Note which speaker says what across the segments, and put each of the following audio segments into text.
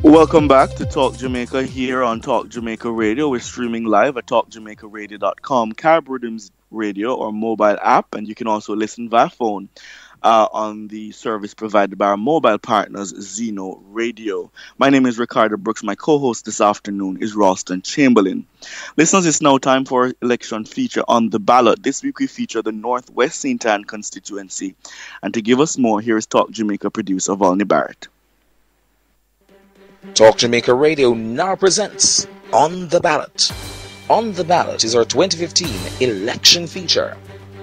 Speaker 1: Welcome back to Talk Jamaica here on Talk Jamaica Radio. We're streaming live at talkjamaicaradio.com, Carib Rhythms Radio or mobile app, and you can also listen via phone on the service provided by our mobile partners, Zeno Radio. My name is Ricardo Brooks. My co-host this afternoon is Ralston Chamberlain. Listeners, it's now time for election feature on the ballot. This week we feature the Northwest St. Ann constituency. And to give us more, here is Talk Jamaica producer Volney Barrett.
Speaker 2: Talk Jamaica Radio now presents On the Ballot. On the Ballot is our 2015 election feature.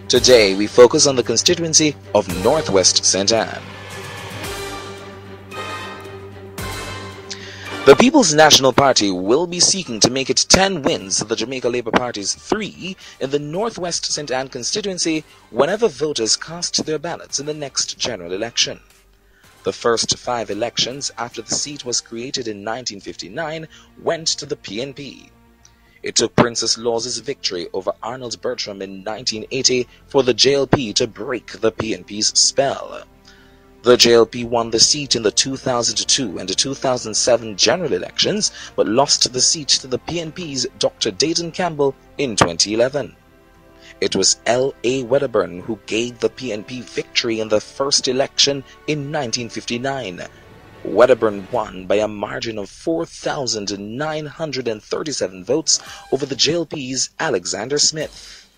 Speaker 2: Today we focus on the constituency of Northwest St. Ann. The People's National Party will be seeking to make it 10 wins to the Jamaica Labour Party's 3 in the Northwest St. Ann constituency whenever voters cast their ballots in the next general election. The first 5 elections after the seat was created in 1959 went to the PNP. It took Princess Laws's victory over Arnold Bertram in 1980 for the JLP to break the PNP's spell. The JLP won the seat in the 2002 and 2007 general elections, but lost the seat to the PNP's Dr. Dayton Campbell in 2011. It was L.A. Wedderburn who gave the PNP victory in the first election in 1959. Wedderburn won by a margin of 4,937 votes over the JLP's Alexander Smith.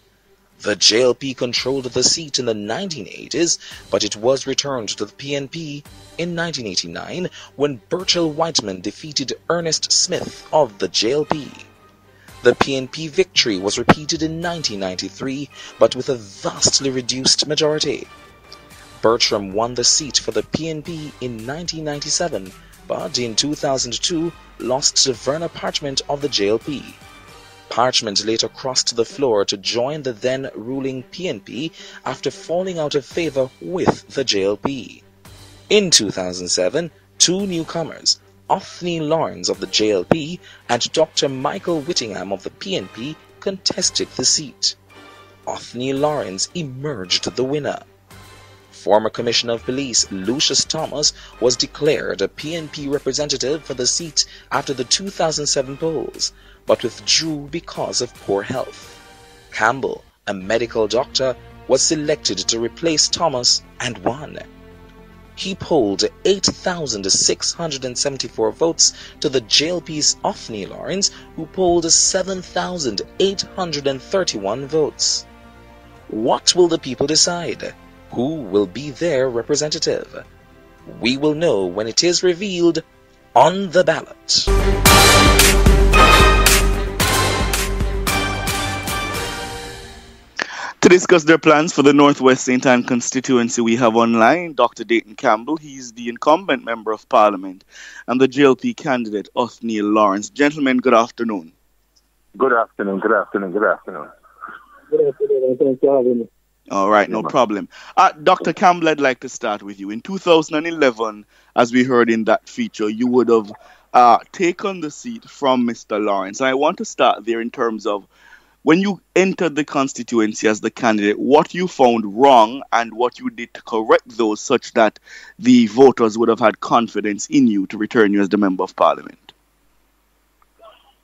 Speaker 2: The JLP controlled the seat in the 1980s, but it was returned to the PNP in 1989 when Burchell Whiteman defeated Ernest Smith of the JLP. The PNP victory was repeated in 1993, but with a vastly reduced majority. Bertram won the seat for the PNP in 1997, but in 2002 lost to Verna Parchment of the JLP. Parchment later crossed the floor to join the then ruling PNP after falling out of favor with the JLP. In 2007, 2 newcomers, Othniel Lawerence of the JLP and Dr. Michael Whittingham of the PNP, contested the seat. Othniel Lawerence emerged the winner. Former Commissioner of Police Lucius Thomas was declared a PNP representative for the seat after the 2007 polls, but withdrew because of poor health. Campbell, a medical doctor, was selected to replace Thomas and won. He polled 8,674 votes to the JLP's Othniel Lawerence, who polled 7,831 votes. What will the people decide? Who will be their representative? We will know when it is revealed on the ballot.
Speaker 1: To discuss their plans for the Northwest St. Ann constituency, we have online Dr. Dayton Campbell. He's the incumbent member of Parliament and the JLP candidate, Othniel Lawerence. Gentlemen, good afternoon.
Speaker 3: Good afternoon.
Speaker 4: Good afternoon.
Speaker 3: Thanks for having me.
Speaker 1: All right, no problem. Dr. Campbell, I'd like to start with you. In 2011, as we heard in that feature, you would have taken the seat from Mr. Lawerence. And I want to start there in terms of when you entered the constituency as the candidate, what you found wrong and what you did to correct those such that the voters would have had confidence in you to return you as the Member of Parliament.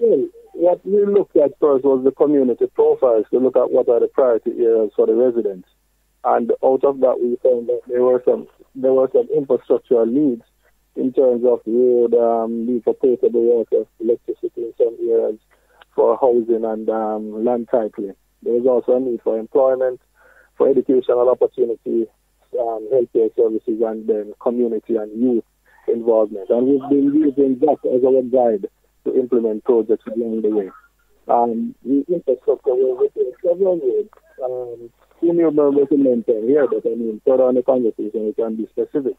Speaker 3: Well, what we looked at first was the community profiles to look at what are the priority areas for the residents. And out of that, we found that there were some infrastructural needs in terms of road, need for potable water, electricity in some areas, for housing and land titling. There is also a need for employment, for educational opportunities, healthcare services, and then community and youth involvement. And we've been using that as our guide to implement projects along the way. The infrastructure will within several ways. Renewable recommendation here, but I mean, further on the conversation, we can be specific.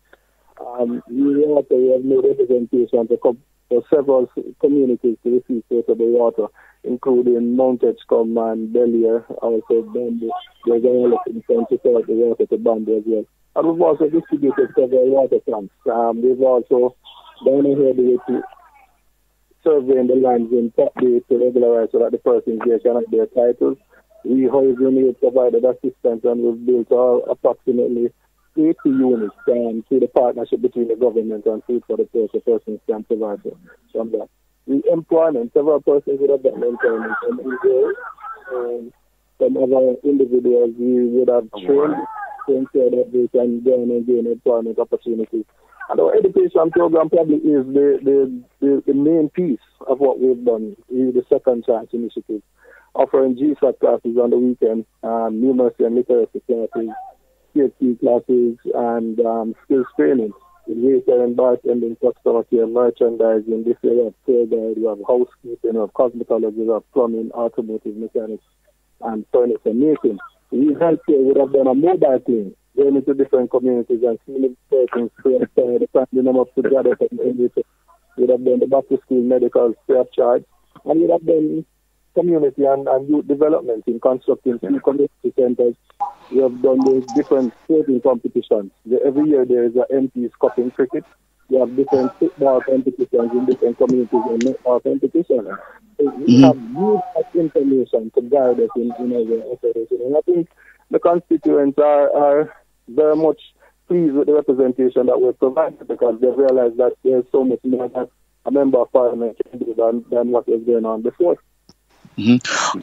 Speaker 3: We have made representation for several communities to receive potable water, including Mount Edgecombe and Bel-Air, also Bambi. There's an election to support the water to Bambi as well. And we've also distributed several water tanks. We've also done ahead with surveying the lands in top day to regularize so that the persons there can have their titles. We housing aid provided assistance, and we've built approximately 80 units through the partnership between the government and Food for the Poor, so persons can provide from that. The employment, several persons would have done employment, and some other individuals we would have trained to ensure that they can go and gain employment opportunities. And our education program probably is the main piece of what we've done, the Second Chance Initiative, offering GSAT classes on the weekend, numeracy and literacy classes, PhD classes, and skills training. In waiter and bartending, customer care, merchandising. This year we have tour guide, we have housekeeping, we have cosmetology, we have plumbing, automotive mechanics, and furniture making. We healthcare would have done a mobile clinic, going into different communities and seeing persons free of charge, signing them up to gather from everything. We'd have done the back to school medical free of charge, and we'd have done community and youth development in constructing two community centers. We have done those different sporting competitions. Every year there is an MP's Cup in cricket. We have different football competitions in different communities and netball competitions. So we have used information to guide us in our operation. And I think the constituents are very much pleased with the representation that we're provided, because they realize that there's so much more that a member of parliament can do than what was going on before.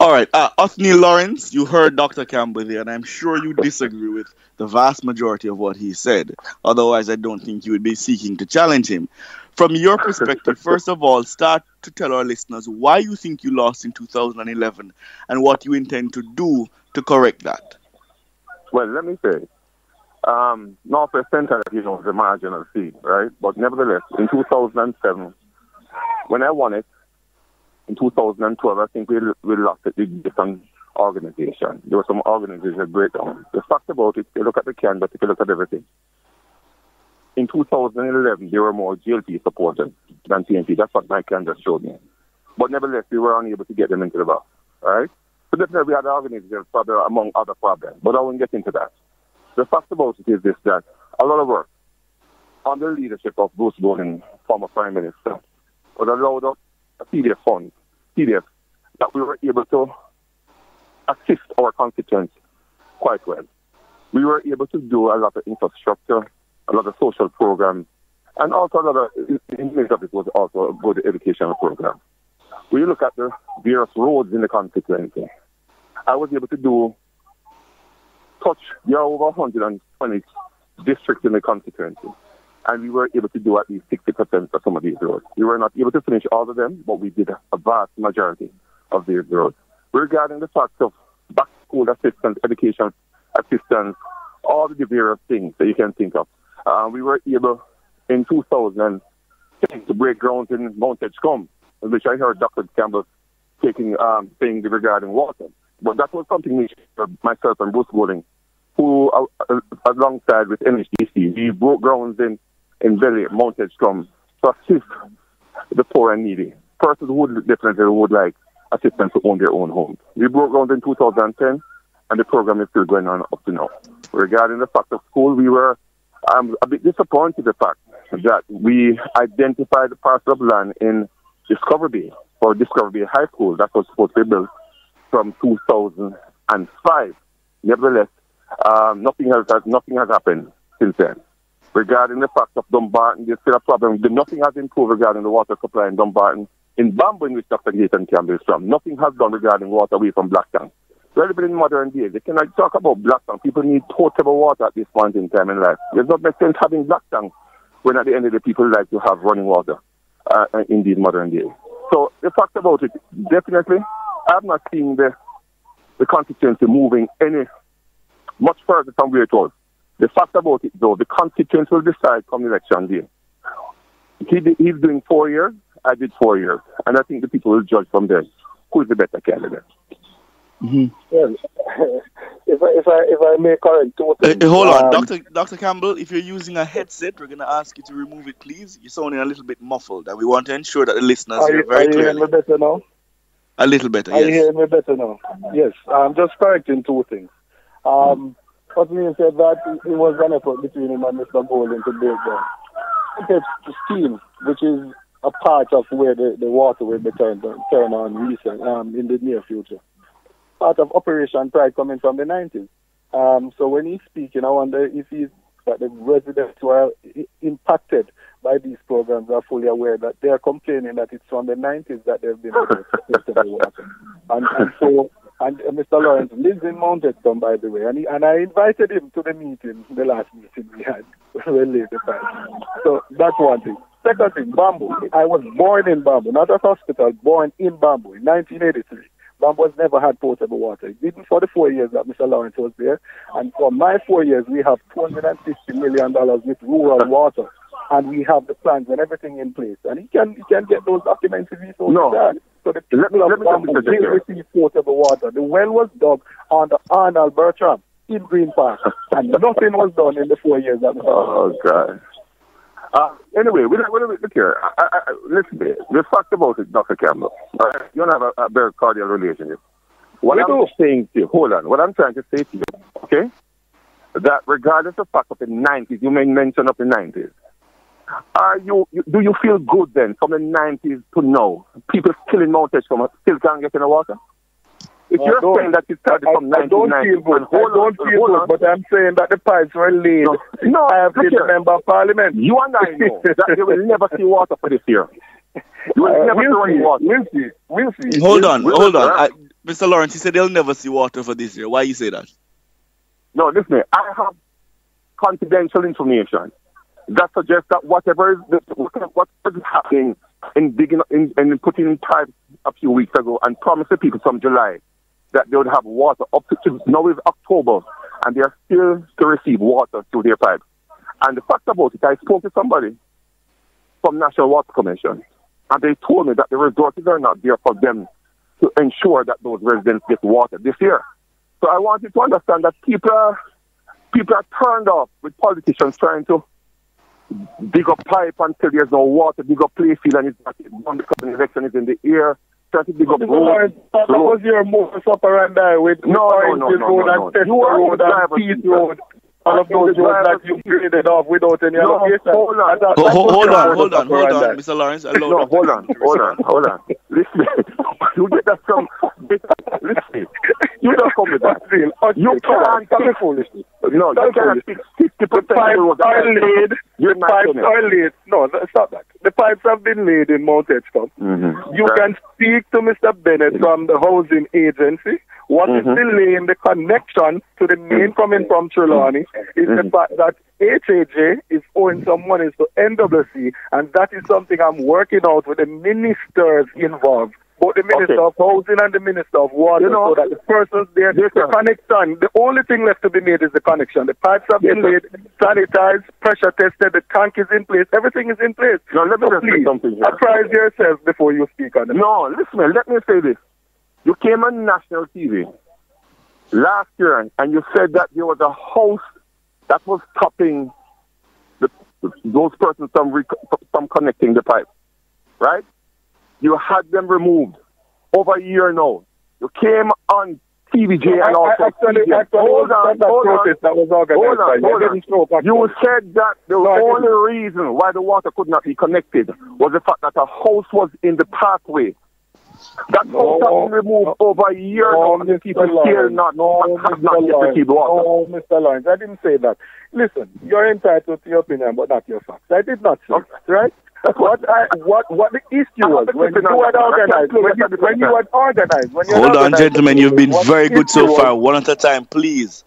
Speaker 1: All right. Othniel Lawerence, you heard Dr. Campbell there, and I'm sure you disagree with the vast majority of what he said. Otherwise, I don't think you would be seeking to challenge him. From your perspective, first of all, start to tell our listeners why you think you lost in 2011 and what you intend to do to correct that.
Speaker 4: Well, let me say, Northwest Centre, is a marginal seat, right? But nevertheless, in 2007, when I won it, in 2012, I think we lost it with different organization. There were some organization breakdown. The fact about it, you look at the canvas, if you look at everything. In 2011, there were more GLP supporters than PNP. That's what my canvas showed me. But nevertheless, we were unable to get them into the box, right? So definitely we had an organization problem among other problems, but I won't get into that. The fact about it is this, that a lot of work under the leadership of Bruce Golding, former Prime Minister, was allowed us a PDF fund, PDF, that we were able to assist our constituents quite well. We were able to do a lot of infrastructure, a lot of social programs, and also a lot of, in the of it was also a good educational program. We look at the various roads in the constituency. I was able to touch there are over 120 districts in the constituency, and we were able to do at least 60% of some of these roads. We were not able to finish all of them, but we did a vast majority of these roads. Regarding the fact of back-school assistance, education assistance, all the various things that you can think of, we were able in 2010 to break ground in Mount Edgecombe, which I heard Dr. Campbell saying regarding water. But that was something which myself and Bruce Golding, who alongside with NHDC, we broke grounds in Belly, Mount Edgecombe, to assist the poor and needy. Persons who would like assistance to own their own homes. We broke ground in 2010, and the program is still going on up to now. Regarding the fact of school, we were a bit disappointed the fact that we identified the parcel of land in Discovery Bay, or Discovery Bay High School, that was supposed to be built from 2005. Nevertheless, nothing has happened since then. Regarding the fact of Dumbarton, there's still a problem. Nothing has improved regarding the water supply in Dumbarton. In Bamboo, in which Dr. Dayton Campbell is from, nothing has done regarding water away from Blacktown. We're living in modern days. They cannot talk about Blacktown. People need potable water at this point in time in life. There's not much sense having Blacktown when at the end of the day people like to have running water in these modern days. So the fact about it, definitely, I'm not seeing the constituency moving any much further from where it was. The fact about it, though, the constituents will decide come election day. He's doing 4 years, I did 4 years. And I think the people will judge from there who is the better candidate.
Speaker 3: Well, if I may correct two things.
Speaker 1: Hold on, Dr. Campbell, if you're using a headset, we're going to ask you to remove it, please. You're sounding a little bit muffled, and we want to ensure that the listeners hear very clearly.
Speaker 3: Are you hearing me better now?
Speaker 1: A little better, yes.
Speaker 3: Are you hearing me better now? Yes. I'm just correcting two things. Othniel said that it was an effort between him and Mr. Golding to break down. It's the scheme, which is a part of where the water will be turned on in the near future. Part of Operation Pride coming from the 90s. So when he's speaking, I wonder if he's that the residents who are impacted by these programs are fully aware that they are complaining that it's from the 90s that they've been able to potable water. And Mr. Lawerence lives in Mount Edson, by the way, and I invited him to the meeting, the last meeting we had, the time. So that's one thing. Second thing, Bamboo. I was born in Bamboo, not at hospital, born in Bamboo in 1983. Bamboo has never had potable water. It didn't for the 4 years that Mr. Lawerence was there. And for my 4 years, we have $250 million with rural water. And we have the plans and everything in place. And he can get those documents if he's so sad. So the people of Bamboo will receive potable water. The well was dug on the Arnold Bertram in Green Park. And nothing was done in the 4 years that Mr.
Speaker 4: Oh, God. Anyway, look here. Listen, the fact about it, Dr. Campbell, you don't have a very cordial relationship. What I'm saying to you, hold on, what I'm trying to say to you, okay, that regardless of the fact of the 90s, you may mention of the 90s, do you feel good then from the 90s to now? People still in Mount Edgecombe still can't get in the water? If you're saying that it started from 1990, I don't feel good,
Speaker 3: but I'm saying that the pipes were laid.
Speaker 4: No,
Speaker 3: I have been a member of parliament.
Speaker 4: You and I know that they will never see water for this year. You will never see water.
Speaker 3: We'll see.
Speaker 1: Hold on. Mr. Lawerence, he said they'll never see water for this year. Why you say that?
Speaker 4: No, listen, I have confidential information that suggests that whatever is happening in putting in pipes a few weeks ago and promising people from July that they would have water up to now is October, and they are still to receive water through their pipes. And the fact about it, I spoke to somebody from National Water Commission, and they told me that the resources are not there for them to ensure that those residents get water this year. So I want you to understand that people are turned off with politicians trying to dig up pipe until there's no water, dig up play field and it's not done because the election is in the air. Trying to dig up roads.
Speaker 3: That was your modus operandi with Orange Road and Tester Road and Peace Road. All of those roads that you created off without any allocation.
Speaker 1: Hold on, Mr. Lawerence.
Speaker 4: Hold on. Listen, you get that from. Listen, you don't come with that. You can't speak foolishly. No, you can't speak 50% of the pipes are laid.
Speaker 3: The pipes are laid. No, stop that. The pipes have been laid in Mount Edgecombe. You can speak to Mr. Bennett from the housing agency. What is delaying the connection to the main coming from Trelawney is the fact that HAJ is owing some money to NWC, and that is something I'm working out with the ministers involved, both the Minister of Housing and the Minister of Water, so that the persons there, the connection, the only thing left to be made is the connection. The pipes have been laid, sanitized, pressure tested, the tank is in place, everything is in place.
Speaker 4: No, let me say something here.
Speaker 3: Apprise yourself before you speak on it.
Speaker 4: No, listen, let me say this. You came on national TV last year and you said that there was a house that was stopping those persons from connecting the pipe, right? You had them removed over a year now. You came on TVJ and also hold on. You said that the only reason why the water could not be connected was the fact that a house was in the pathway. That house has been removed over a year now, and people still not yet received water.
Speaker 3: No, Mr. Lawerence, I didn't say that. Listen, you're entitled to your opinion, but not your facts. I did not say that, right? What the issue was when you had organized.
Speaker 1: Hold on, gentlemen, you've been very good so far. One at a time, please.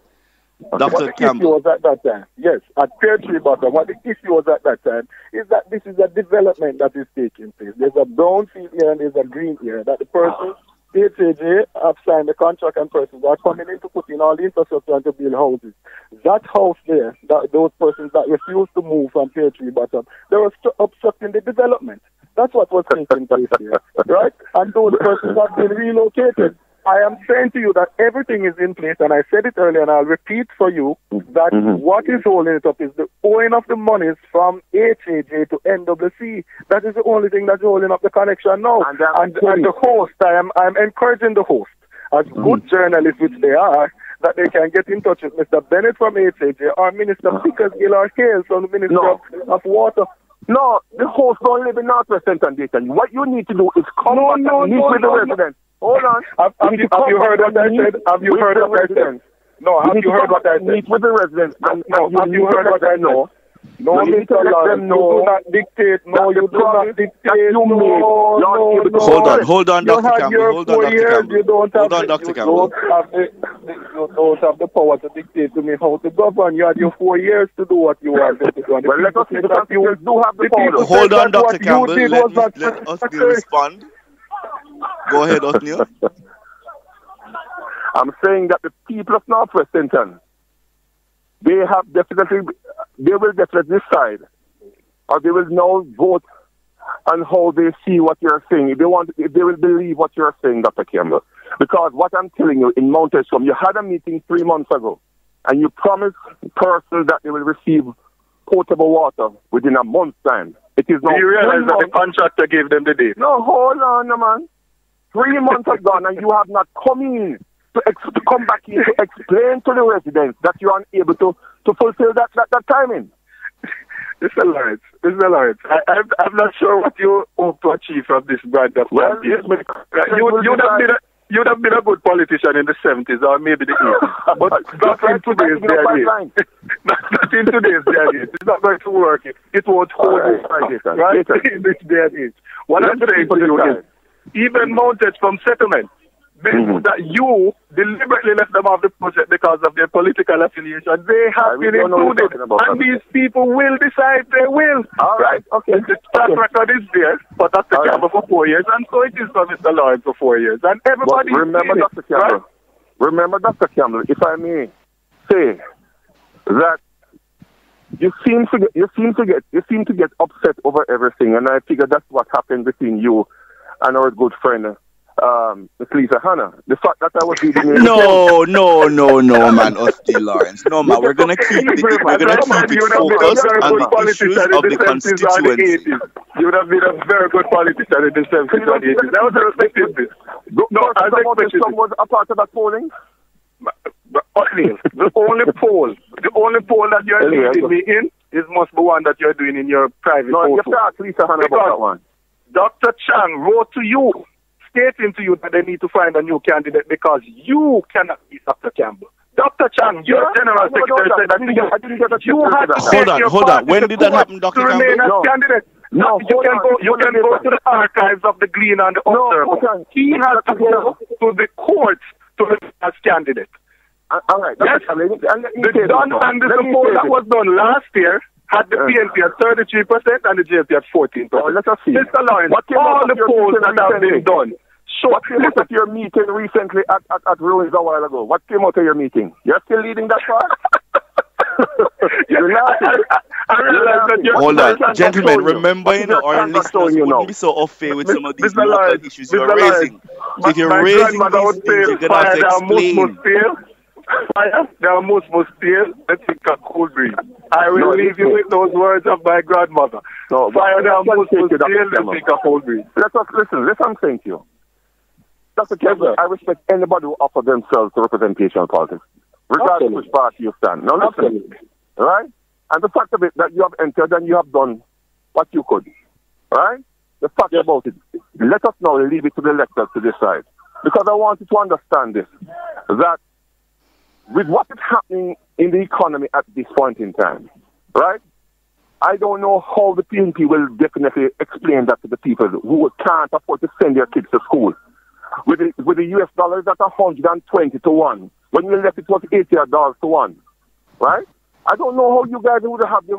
Speaker 1: Dr. Campbell.
Speaker 3: What the issue was at that time, yes, at Pear Tree Bottom, what the issue was at that time is that this is a development that is taking place. There's a brown field here and there's a green here that the persons, HAJ, have signed the contract and persons are coming in to put in all the infrastructure and to build houses. That house there, those persons that refused to move from Pear Tree Bottom, they were obstructing the development. That's what was taking place here, right? And those persons have been relocated. I am saying to you that everything is in place, and I said it earlier, and I'll repeat for you that what is holding it up is the owing of the monies from HAJ to NWC. That is the only thing that's holding up the connection now. And the host, I'm encouraging the host, as good journalists which they are, that they can get in touch with Mr. Bennett from HAJ or Minister Pickersgill or Hales from the Minister of Water.
Speaker 4: No, the host don't live in Northwest and Dayton. What you need to do is come and meet with the residents. Hold on.
Speaker 3: Have you heard what I said? Have you heard what I said?
Speaker 5: No, have you heard what I said?
Speaker 4: Meet with the residents.
Speaker 5: No, have you heard what I know? No, Mr. Lawerence, you do not dictate. No, you do not dictate.
Speaker 1: Hold on, Dr. Campbell. Hold on, Dr. Campbell.
Speaker 5: You don't have the power to dictate to me how to govern. You had your 4 years to do what you wanted to do.
Speaker 4: Well, let us see that you do have the power.
Speaker 1: Hold on, Dr. Campbell. Let Othniel respond. Go ahead, Othniel.
Speaker 4: I'm saying that the people of Northwest Clinton, they will definitely decide, or they will now vote on how they see what you're saying. If they will believe what you're saying, Dr. Campbell. Because what I'm telling you, in Mount Eskom, you had a meeting 3 months ago, and you promised persons that they will receive potable water within a month's time. It is now.
Speaker 5: Do you realize that the contractor gave them the date?
Speaker 4: No, hold on, man. 3 months have gone, and you have not come in to come back in to explain to the residents that you are unable to fulfill that timing.
Speaker 5: Mr. Lawerence, I'm not sure what you hope to achieve from this brand of campaign. You'd have been a good politician in the 70s or maybe the 80s. But not in today's day and age. Not in today's day and age. It's not going to work. It won't hold right in this day and age. What I'm saying to you is, even mounted from settlement, that you deliberately left them off the project because of their political affiliation. They have been included, and these people will decide they will.
Speaker 4: All right, okay.
Speaker 5: The track record is there for Dr. Campbell for 4 years, and so it is for Mr. Lawerence for 4 years. And everybody
Speaker 4: remember, Dr. Campbell. Right? Remember, Dr. Campbell, if I may say that you seem to get upset over everything, and I figure that's what happened between you and our good friend, Miss Lisa Hannah. The fact that I was reading
Speaker 1: No, man, Othniel Lawerence. No, man, we're gonna keep it focused on the issues of the constituency.
Speaker 5: You would have been a very good politician in the 70s and 80s. That was a respected this.
Speaker 4: No, I expected some was a part of that polling.
Speaker 5: Othniel, the only poll that you're leading me in must be one that you're doing in your private
Speaker 4: No, you have to ask Lisa Hannah about that one.
Speaker 5: Dr. Chang wrote to you, stating to you that they need to find a new candidate because you cannot be Dr. Campbell. Dr. Chang, your general secretary said that you had to
Speaker 1: hold on. When did that happen, Dr.
Speaker 5: to remain as candidate. No, you can go to the archives of the Glean and the Observer. He has to go to the courts to remain as candidate.
Speaker 4: All right.
Speaker 5: Yes. The poll that was done last year had the PNP at 33% and the JLP at 14%.
Speaker 4: Let us see.
Speaker 5: Mr. Lawerence, all the polls that have been done.
Speaker 4: What came out of your meeting recently at Ruins a while ago? What came out of your meeting? You're still leading that far?
Speaker 5: I realize that you're...
Speaker 1: Hold on. Gentlemen, remember, our listeners wouldn't be so off-fair with some of these local issues you're raising. So if you're raising these things, you're going to have to explain.
Speaker 5: Fire, there must steel, let's take a cool breeze. I will leave you with those words of my grandmother. Fire, there must steel, let's take a cool breeze.
Speaker 4: Listen, I'm saying to you. Dr. Campbell, I respect anybody who offers themselves to representational politics, regardless of which party you stand. Now listen, right? And the fact of it that you have entered and you have done what you could, right? The fact about it, let us now leave it to the electors to decide. Because I want you to understand this, that with what is happening in the economy at this point in time, right? I don't know how the PNP will definitely explain that to the people who can't afford to send their kids to school. With the US dollars at 120 to 1. When you left it was $80 to 1. Right? I don't know how you guys would have the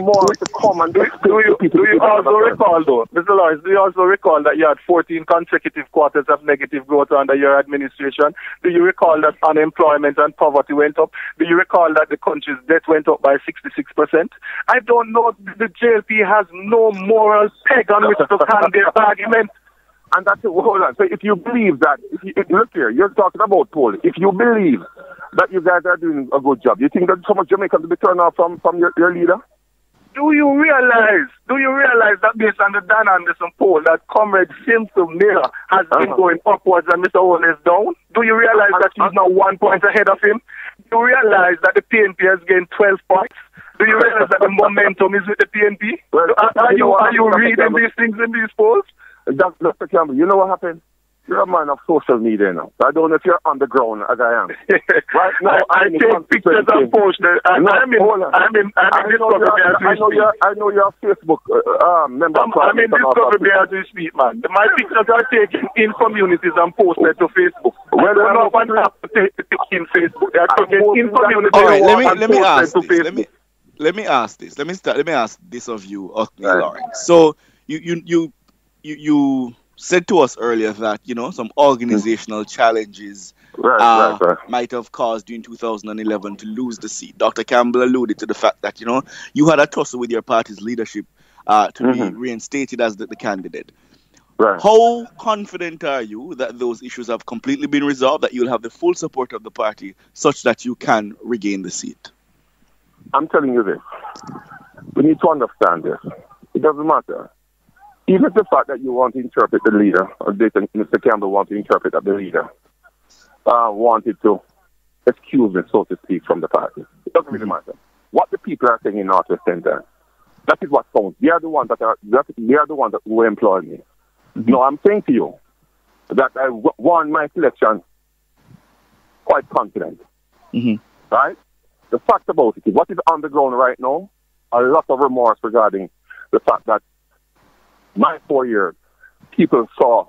Speaker 4: more to come and
Speaker 5: do you also recall though, Mr. Lawerence, do you also recall that you had 14 consecutive quarters of negative growth under your administration? Do you recall that unemployment and poverty went up? Do you recall that the country's debt went up by 66%? I don't know, the JLP has no moral peg on which to stand their argument.
Speaker 4: And that's it. Hold on. So if you believe that, look here, you're talking about poll. If you believe that you guys are doing a good job, you think that so much Jamaicans will be turned off from your leader?
Speaker 5: Do you realize that based on the Dan Anderson poll, that Comrade Simpson Miller has been going upwards and Mr. Owen is down? Do you realize that he's now 1 point ahead of him? Do you realize that the PNP has gained 12 points? Do you realize that the momentum is with the PNP? Well, are you reading these things in these polls?
Speaker 4: Dr. Campbell, you know what happened? You're a man of social media now. I don't know if you're on the ground as I am. Right now,
Speaker 5: I take pictures and post them. I know
Speaker 4: you're a Facebook member.
Speaker 5: I'm in Discovery as we speak, man. My pictures are taken in communities and posted to Facebook. Well, they're not in Facebook. They are taken in communities.
Speaker 1: All right, let me ask this. Let me ask this. Let me ask this of you, Othniel Lawerence. So you said to us earlier that some organizational challenges might have caused you in 2011 to lose the seat. Dr. Campbell alluded to the fact that you had a tussle with your party's leadership to be reinstated as the candidate.
Speaker 4: Right.
Speaker 1: How confident are you that those issues have completely been resolved, that you'll have the full support of the party such that you can regain the seat?
Speaker 4: I'm telling you this. We need to understand this. It doesn't matter. Even the fact that you want to interpret the leader, or Mr. Campbell wanted to interpret that the leader wanted to excuse him, so to speak, from the party. It doesn't really matter. What the people are saying in Northwest Center, that is what counts. They are the ones that will employ me. No, I'm saying to you that I won my selection quite confident. Right? The fact about it is, what is on the ground right now, a lot of remorse regarding the fact that my 4 years, people saw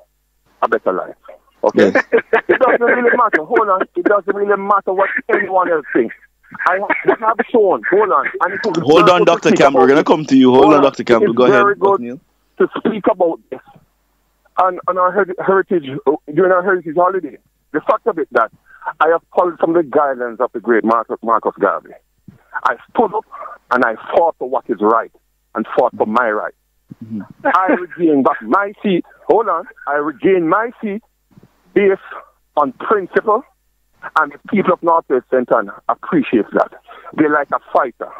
Speaker 4: a better life. Okay? It doesn't really matter. Hold on. It doesn't really matter what anyone else thinks. I have shown. Hold on.
Speaker 1: Hold on, Dr. Campbell. We're going to come to you. Hold on, Dr. Campbell. Go ahead.
Speaker 4: It's very good to speak about this on our heritage, during our heritage holiday. The fact of it that I have followed some of the guidelines of the great Marcus Garvey. I stood up and I fought for what is right and fought for my right. I regained back my seat. Hold on. I regained my seat based on principle, and the people of Northwest Centre appreciate that. They're like a fighter.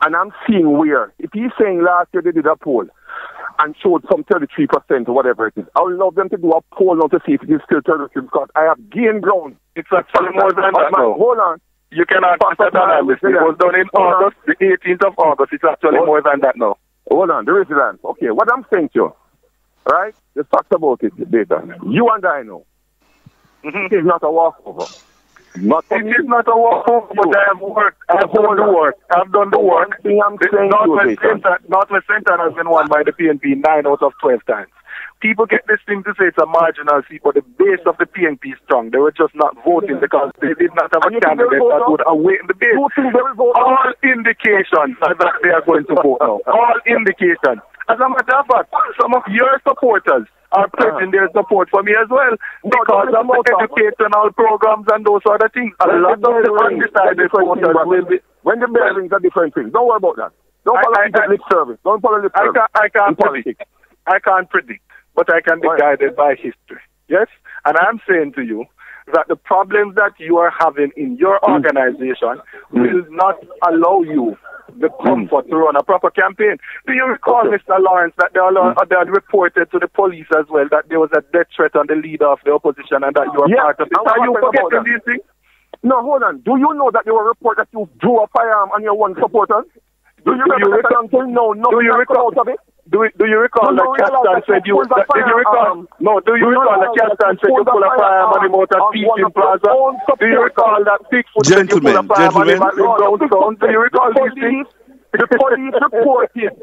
Speaker 4: And I'm seeing where, if he's saying last year they did a poll and showed some 33% or whatever it is, I would love them to do a poll now to see if it is still 33 because I have gained ground.
Speaker 5: It's actually more than that now.
Speaker 4: Hold on.
Speaker 5: You cannot pass that analysis. It was done in August, the 18th of August. It's actually more than that now.
Speaker 4: Hold on, there is that. Okay, what I'm saying to you, right? The fact about it, Dayton. You and I know. It is not a walkover.
Speaker 5: It is not a walkover, but I have worked. I've done the work. I've done the work. Northwest Centre has been won by the PNP 9 out of 12 times. People get this thing to say it's a marginal seat, but the base of the PNP is strong. They were just not voting because they did not have a candidate that would await the base. All indications are that they are going to vote now. All indications. As a matter of fact, some of your supporters are pledging their support for me as well because of the educational programs and those other things. A lot of the undecided voters will be...
Speaker 4: When the bearings are different things, don't worry about that. Don't follow lip service. Don't follow lip service.
Speaker 5: I can't predict, but I can be guided by history. Yes? And I'm saying to you that the problems that you are having in your organization will not allow you the comfort to run a proper campaign. Do you recall, Mr. Lawerence, that they had reported to the police as well that there was a death threat on the leader of the opposition and that you are part of it? Are you forgetting these things?
Speaker 4: No, hold on. Do you know that there were reports that you drew a firearm on your one supporter? Do you recall?
Speaker 5: Do you recall that Castan said you? Did you recall? No. Do you recall that Castan said you pull a firearm on him out at Peaching Plaza? Do you recall that Bigfoot said you pull a firearm on him at Brownstone? Do you recall these things?
Speaker 4: The police reported.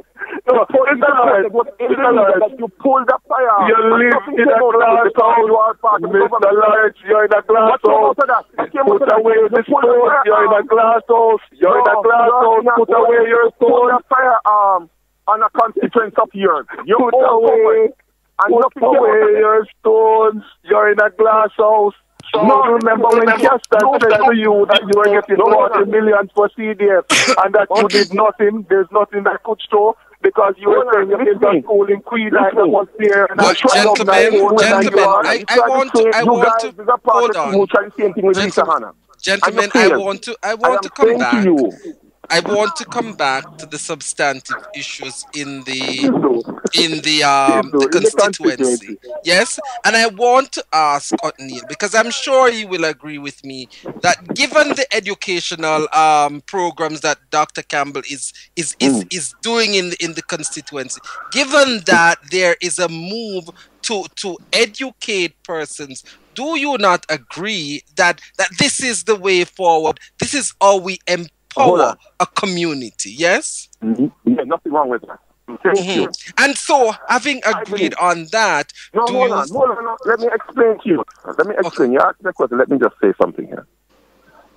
Speaker 4: The police reported that you pulled a firearm.
Speaker 5: You live in a glass house. Mr. Lawerence, you're in a glass house. Put away the stone. You're in a glass house. You're in a glass house. Put away your stone.
Speaker 4: A firearm on a constituent of yours. You
Speaker 5: put away your stones. You're in a glass house. So remember when Castan said to you that you were getting 40 million for CDF and that you did nothing, there's nothing that could show because you were saying you did that school in Queen and it was there.
Speaker 6: But gentlemen, I want to hold on. Gentlemen, I want to come back. I want to come back to the substantive issues in the constituency. Yes, and I want to ask Othniel, because I'm sure he will agree with me that given the educational programs that Dr. Campbell is doing in the constituency, given that there is a move to educate persons. Do you not agree that this is the way forward? This is how we empower a community, yes?
Speaker 4: Mm-hmm. Yeah, nothing wrong with that. Thank you.
Speaker 6: And so, having agreed on that,
Speaker 4: hold on. Let me explain to you. Let me explain. You asked the question. Let me just say something here.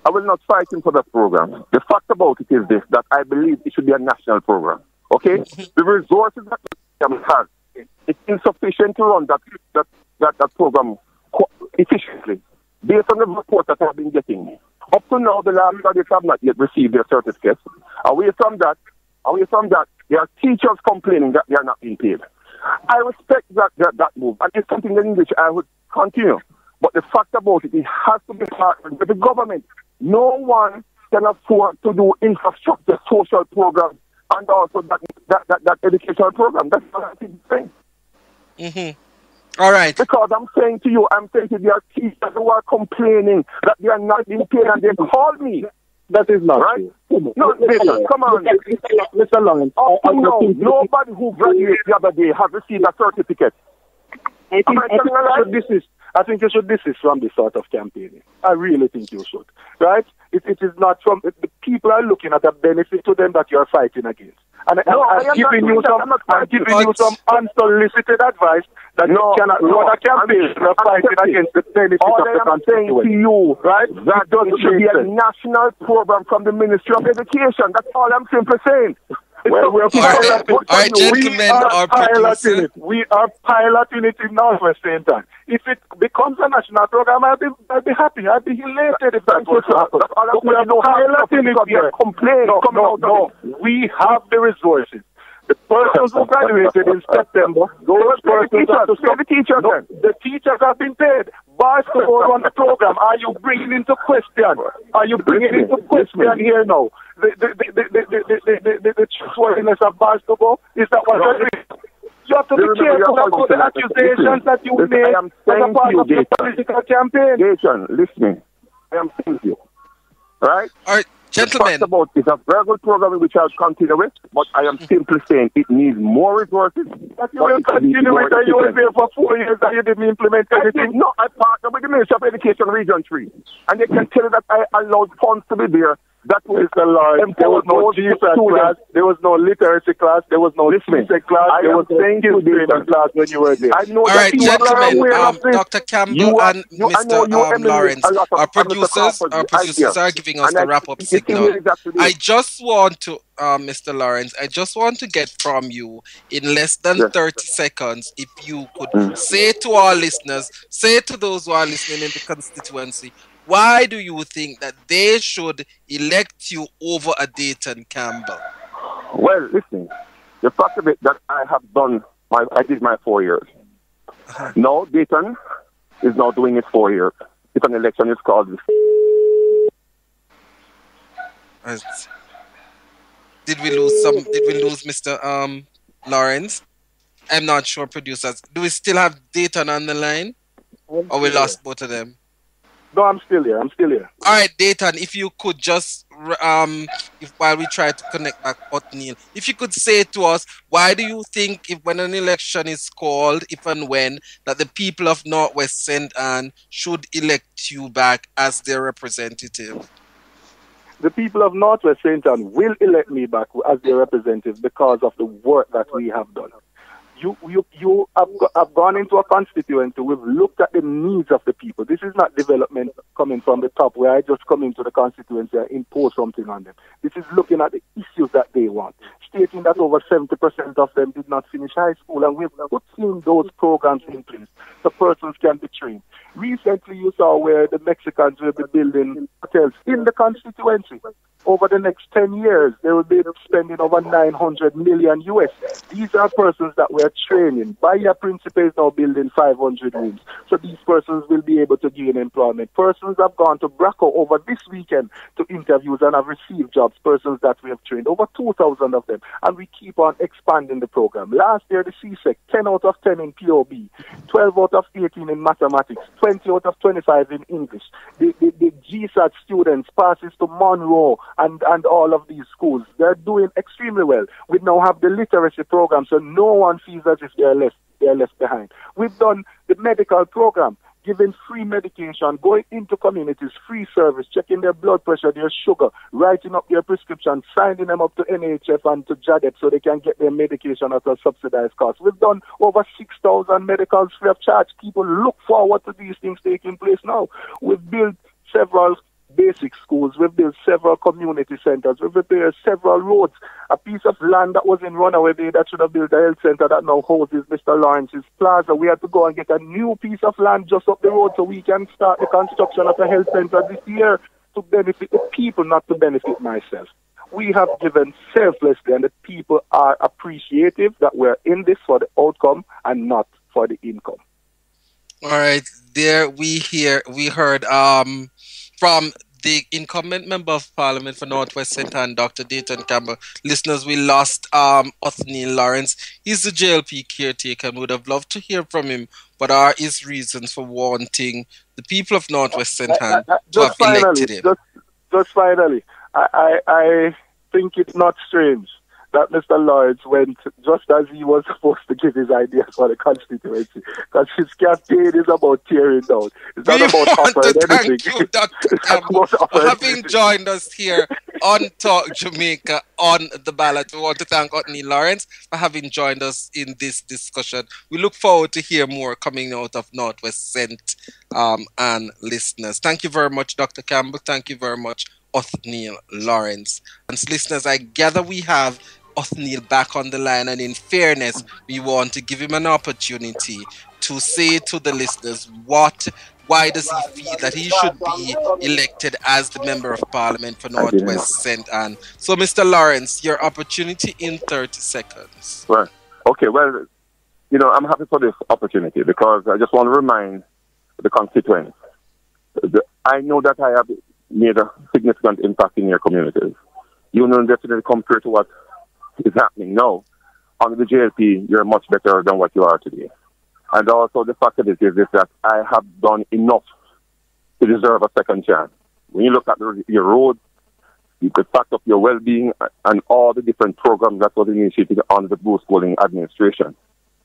Speaker 4: I will not fight him for the program. The fact about it is this, that I believe it should be a national program. Okay? The resources that the program has, it's insufficient to run that program efficiently. Based on the reports that I've been getting. Up to now, the last graduates have not yet received their certificates. Away from that, there are teachers complaining that they are not being paid. I respect that move, and it's something in which I would continue. But the fact about it has to be partnered with the government. No one can afford to do infrastructure, social programs, and also that educational program. That's what I think.
Speaker 6: Mm-hmm. All right.
Speaker 4: Because I'm saying to you, there are teachers who are complaining that they are not being paid, and they call me.
Speaker 3: That is not
Speaker 4: right.
Speaker 3: True.
Speaker 4: No, listen, come on.
Speaker 3: Mr. Lawerence.
Speaker 4: Nobody who graduated the other day has received a certificate.
Speaker 3: I think you should desist from this sort of campaigning. I really think you should. Right? It is not from... The people are looking at a benefit to them that you are fighting against. And I'm giving you some unsolicited advice that you cannot run a campaign for fighting against the benefit of the constituency.
Speaker 4: All I'm saying to you, right, that should be a national program from the Ministry of Education. That's all I'm simply saying.
Speaker 3: Well, we're piloting.
Speaker 6: All right, gentlemen,
Speaker 3: we are piloting it in Northwest St. Anne. If it becomes a national program, I'll be happy. I'll be elated if that was happen. But we are piloting it here. No. We have the resources. The persons who graduated in September, those persons have to stop. The teachers have been paid. Basketball on the program. Are you bringing into question? Are you bringing into question here now? The trustworthiness of basketball? Is that what you're doing? You have to be careful about the accusations that you make as a part of the political campaign.
Speaker 4: Jason, listen. I am saying to you. Right?
Speaker 6: All right. Gentlemen,
Speaker 4: it's a very good program which I'll continue with, but I am simply saying it needs more resources.
Speaker 3: But you will continue with it. You were there for 4 years and you didn't implement anything.
Speaker 4: No, I partnered with the Ministry of Education Region 3. And they can tell you that I allowed funds to be there. That was
Speaker 3: the Lord. There was no GSAT class. There was no literacy class. There was no GSAT class. There was skill training class when you were there.
Speaker 4: I know.
Speaker 6: All right, gentlemen, Dr. Campbell and Mr. Lawerence, our producers are giving us the wrap-up signal. I just want to, Mr. Lawerence, I just want to get from you in less than 30 seconds, if you could say to our listeners, say to those who are listening in the constituency, why do you think that they should elect you over a Dayton Campbell?
Speaker 4: Well, listen, the fact of it that I did my 4 years. Now Dayton is now doing its 4 years. If an election is called.
Speaker 6: Did we lose Mr. Lawerence? I'm not sure, producers. Do we still have Dayton on the line? Or we lost both of them?
Speaker 3: No, I'm still here.
Speaker 6: All right, Dayton, if you could just, while we try to connect back Othniel, if you could say to us, why do you think when an election is called, if and when, that the people of Northwest St. Anne should elect you back as their representative?
Speaker 3: The people of Northwest St. Anne will elect me back as their representative because of the work that we have done. You have gone into a constituency. We've looked at the needs of the people. This is not development coming from the top where I just come into the constituency and impose something on them. This is looking at the issues that they want, stating that over 70% of them did not finish high school, and we've putting those programs in place so persons can be trained. Recently, you saw where the Mexicans will be building hotels in the constituency. Over the next 10 years, they will be spending over $900 million US. These are persons that we're training. Bahia Principe is now building 500 rooms. So these persons will be able to gain employment. Persons have gone to Braco over this weekend to interviews and have received jobs, persons that we have trained, over 2,000 of them. And we keep on expanding the program. Last year, the CSEC, 10 out of 10 in POB, 12 out of 18 in mathematics, 20 out of 25 in English. The GSAT students passes to Monroe and all of these schools. They're doing extremely well. We now have the literacy program, so no one feels as if they're left
Speaker 5: they're left behind. We've done the medical program, giving free medication, going into communities, free service, checking their blood pressure, their sugar, writing up their prescription, signing them up to NHF and to JADEP so they can get their medication at a subsidized cost. We've done over 6,000 medicals free of charge. People look forward to these things taking place now. We've built several basic schools. We've built several community centers. We've repaired several roads. A piece of land that was in Runaway Bay that should have built a health center that now houses Mr. Lawerence's plaza. We had to go and get a new piece of land just up the road so we can start the construction of a health center this year to benefit the people, not to benefit myself. We have given selflessly, and the people are appreciative that we're in this for the outcome and not for the income.
Speaker 6: All right, there we heard from the incumbent member of parliament for Northwest St. Ann, Dr. Dayton Campbell. Listeners, we lost Othniel Lawerence. He's the JLP caretaker and would have loved to hear from him what are his reasons for wanting the people of Northwest St. Ann to have elected him.
Speaker 5: Just finally, I think it's not strange that Mr. Lawerence went just as he was supposed to give his ideas for the constituency, because his campaign is about tearing down. It's not about offering anything.
Speaker 6: Thank you, Dr. Campbell, for having joined us here on Talk Jamaica on the ballot. We want to thank Othniel Lawerence for having joined us in this discussion. We look forward to hear more coming out of Northwest St. And listeners. Thank you very much, Dr. Campbell. Thank you very much, Othniel Lawerence. And listeners, I gather we have Othniel back on the line, and in fairness, we want to give him an opportunity to say to the listeners why does he feel that he should be elected as the Member of Parliament for Northwest St. Ann. So, Mr. Lawerence, your opportunity in 30 seconds.
Speaker 4: Well, okay, well, I'm happy for this opportunity because I just want to remind the constituents. I know that I have made a significant impact in your communities. Definitely compared to what is happening now, under the JLP, you're much better than what you are today. And also the fact of it is that I have done enough to deserve a second chance. When you look at your roads, you could fact up your well-being and all the different programs that was initiated under the Bruce Golding administration.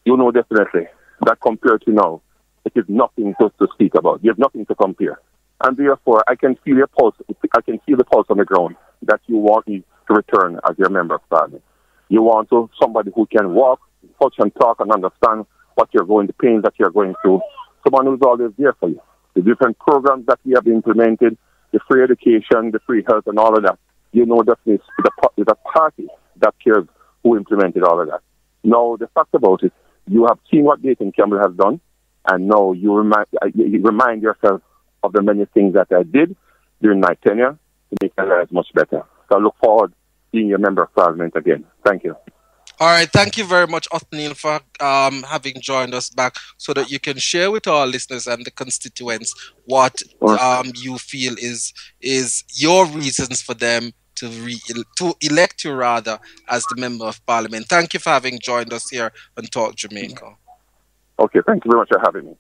Speaker 4: Definitely that compared to now, it is nothing to speak about. You have nothing to compare. And therefore, I can feel your pulse. I can feel the pulse on the ground that you want me to return as your Member of Parliament. You want somebody who can walk, touch and talk and understand what you're going, the pain that you're going through. Someone who's always there for you. The different programs that we have implemented, the free education, the free health and all of that. Definitely it's a party that cares who implemented all of that. Now, the fact about it, you have seen what Dayton Campbell has done, and now you remind yourself of the many things that I did during my tenure to make our lives much better. So I look forward to being your Member of Parliament again. Thank you.
Speaker 6: All right. Thank you very much, Othniel, for having joined us back so that you can share with our listeners and the constituents what you feel is your reasons for them to elect you rather as the Member of Parliament. Thank you for having joined us here on Talk Jamaica.
Speaker 4: Okay. Thank you very much for having me.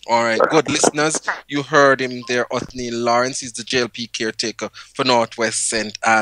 Speaker 6: All right, good listeners. You heard him there, Othniel Lawerence. He's the JLP caretaker for Northwest St. Ann.